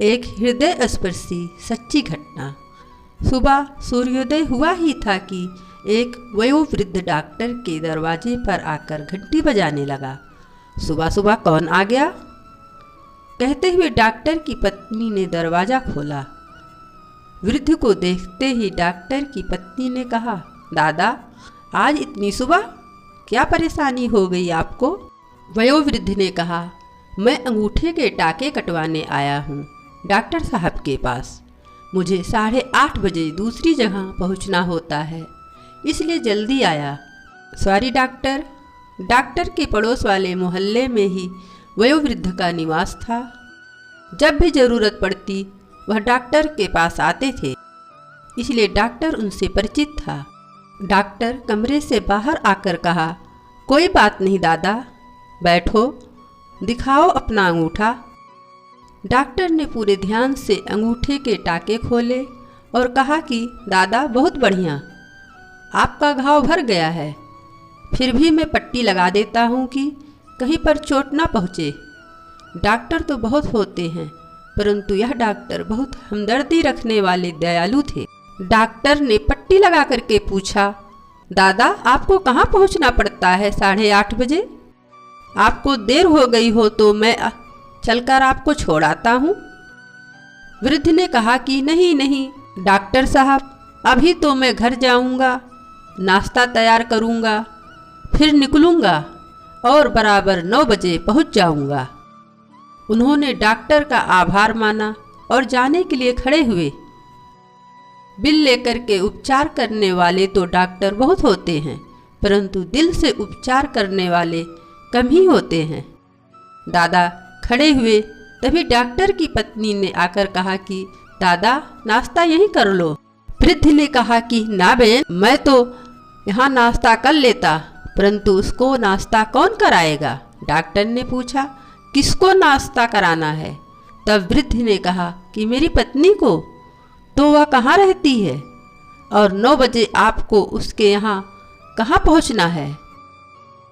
एक हृदय स्पर्शी सच्ची घटना। सुबह सूर्योदय हुआ ही था कि एक वयोवृद्ध डॉक्टर के दरवाजे पर आकर घंटी बजाने लगा। सुबह सुबह कौन आ गया? कहते हुए डॉक्टर की पत्नी ने दरवाज़ा खोला। वृद्ध को देखते ही डॉक्टर की पत्नी ने कहा, दादा आज इतनी सुबह क्या परेशानी हो गई आपको? वयोवृद्ध ने कहा, मैं अंगूठे के टाके कटवाने आया हूँ डॉक्टर साहब के पास। मुझे 8:30 बजे दूसरी जगह पहुँचना होता है, इसलिए जल्दी आया। Sorry doctor. डॉक्टर के पड़ोस वाले मोहल्ले में ही वयोवृद्ध का निवास था। जब भी ज़रूरत पड़ती वह डॉक्टर के पास आते थे, इसलिए डॉक्टर उनसे परिचित था। डॉक्टर कमरे से बाहर आकर कहा, कोई बात नहीं दादा, बैठो, दिखाओ अपना अंगूठा। डॉक्टर ने पूरे ध्यान से अंगूठे के टाके खोले और कहा कि दादा बहुत बढ़िया, आपका घाव भर गया है, फिर भी मैं पट्टी लगा देता हूँ कि कहीं पर चोट ना पहुँचे। डॉक्टर तो बहुत होते हैं, परंतु यह डॉक्टर बहुत हमदर्दी रखने वाले दयालु थे। डॉक्टर ने पट्टी लगा करके पूछा, दादा आपको कहाँ पहुँचना पड़ता है 8:30 बजे? आपको देर हो गई हो तो मैं चलकर आपको छोड़ आता हूँ। वृद्ध ने कहा कि नहीं नहीं डॉक्टर साहब, अभी तो मैं घर जाऊँगा, नाश्ता तैयार करूँगा, फिर निकलूँगा और बराबर 9 बजे पहुँच जाऊँगा। उन्होंने डॉक्टर का आभार माना और जाने के लिए खड़े हुए। बिल लेकर के उपचार करने वाले तो डॉक्टर बहुत होते हैं, परंतु दिल से उपचार करने वाले कम ही होते हैं। दादा खड़े हुए, तभी डॉक्टर की पत्नी ने आकर कहा कि दादा नाश्ता यहीं कर लो। वृद्ध ने कहा कि ना बहन, मैं तो यहाँ नाश्ता कर लेता, परंतु उसको नाश्ता कौन कराएगा? डॉक्टर ने पूछा, किसको नाश्ता कराना है? तब वृद्ध ने कहा कि मेरी पत्नी को। तो वह कहाँ रहती है और 9 बजे आपको उसके यहाँ कहाँ पहुँचना है?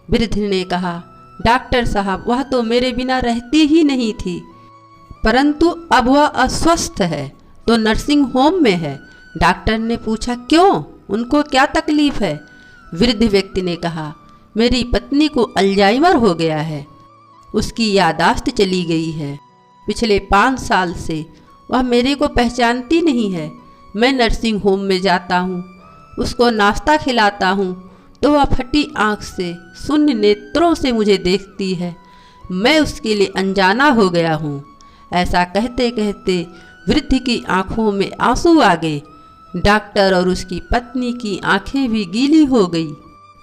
वृद्ध ने कहा, डॉक्टर साहब वह तो मेरे बिना रहती ही नहीं थी, परंतु अब वह अस्वस्थ है तो नर्सिंग होम में है। डॉक्टर ने पूछा, क्यों, उनको क्या तकलीफ है? वृद्ध व्यक्ति ने कहा, मेरी पत्नी को अल्जाइमर हो गया है, उसकी यादाश्त चली गई है। पिछले 5 साल से वह मेरे को पहचानती नहीं है। मैं नर्सिंग होम में जाता हूँ, उसको नाश्ता खिलाता हूँ तो वह फटी आँख से, शून्य नेत्रों से मुझे देखती है। मैं उसके लिए अनजाना हो गया हूँ। ऐसा कहते कहते वृद्ध की आँखों में आंसू आ गए। डॉक्टर और उसकी पत्नी की आंखें भी गीली हो गई।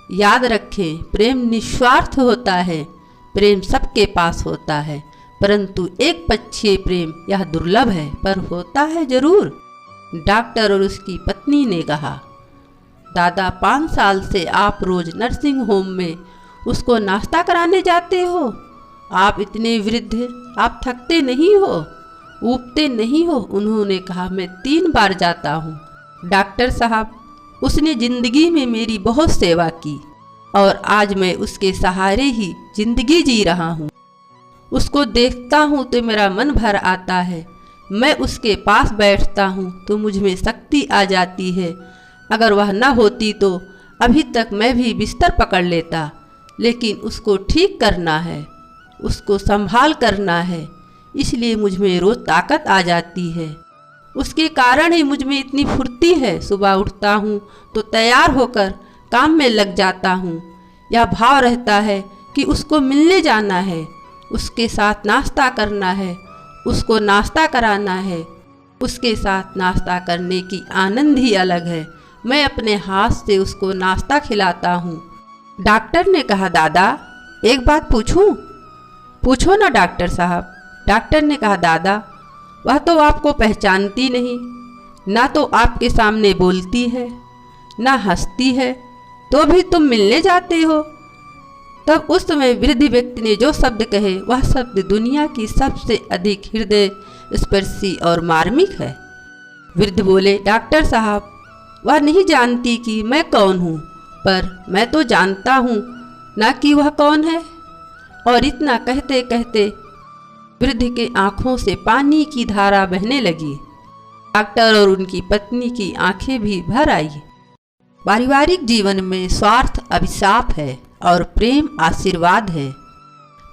याद रखें, प्रेम निस्वार्थ होता है, प्रेम सबके पास होता है, परंतु एक पक्षीय प्रेम यह दुर्लभ है, पर होता है जरूर। डॉक्टर और उसकी पत्नी ने कहा, दादा 5 साल से आप रोज नर्सिंग होम में उसको नाश्ता कराने जाते हो। आप इतने वृद्ध, आप थकते नहीं हो, ऊबते नहीं हो? उन्होंने कहा, मैं 3 बार जाता हूँ डॉक्टर साहब। उसने ज़िंदगी में मेरी बहुत सेवा की और आज मैं उसके सहारे ही जिंदगी जी रहा हूँ। उसको देखता हूँ तो मेरा मन भर आता है। मैं उसके पास बैठता हूँ तो मुझ में शक्ति आ जाती है। अगर वह न होती तो अभी तक मैं भी बिस्तर पकड़ लेता, लेकिन उसको ठीक करना है, उसको संभाल करना है, इसलिए मुझ में रोज़ ताकत आ जाती है। उसके कारण ही मुझ में इतनी फुर्ती है। सुबह उठता हूँ तो तैयार होकर काम में लग जाता हूँ। यह भाव रहता है कि उसको मिलने जाना है, उसके साथ नाश्ता करना है, उसको नाश्ता कराना है। उसके साथ नाश्ता करने की आनंद ही अलग है। मैं अपने हाथ से उसको नाश्ता खिलाता हूँ। डॉक्टर ने कहा, दादा एक बात पूछूं? पूछो ना डॉक्टर साहब। डॉक्टर ने कहा, दादा वह तो आपको पहचानती नहीं, ना तो आपके सामने बोलती है, ना हंसती है, तो भी तुम मिलने जाते हो। तब उस समय वृद्ध व्यक्ति ने जो शब्द कहे, वह शब्द दुनिया की सबसे अधिक हृदय स्पर्शी और मार्मिक है। वृद्ध बोले, डॉक्टर साहब वह नहीं जानती कि मैं कौन हूँ, पर मैं तो जानता हूँ ना कि वह कौन है। और इतना कहते कहते वृद्ध के आंखों से पानी की धारा बहने लगी। डॉक्टर और उनकी पत्नी की आंखें भी भर आई। पारिवारिक जीवन में स्वार्थ अभिशाप है और प्रेम आशीर्वाद है।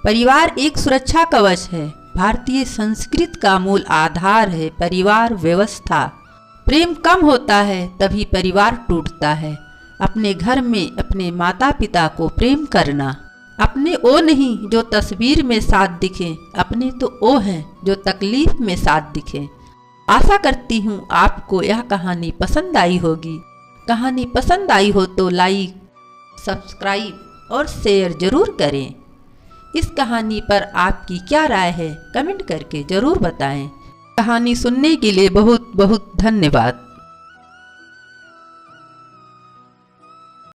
परिवार एक सुरक्षा कवच है। भारतीय संस्कृति का मूल आधार है परिवार व्यवस्था। प्रेम कम होता है तभी परिवार टूटता है। अपने घर में अपने माता पिता को प्रेम करना। अपने वो नहीं जो तस्वीर में साथ दिखें, अपने तो वो हैं जो तकलीफ में साथ दिखें। आशा करती हूँ आपको यह कहानी पसंद आई होगी। कहानी पसंद आई हो तो लाइक, सब्सक्राइब और शेयर जरूर करें। इस कहानी पर आपकी क्या राय है कमेंट करके ज़रूर बताएं। कहानी सुनने के लिए बहुत बहुत धन्यवाद।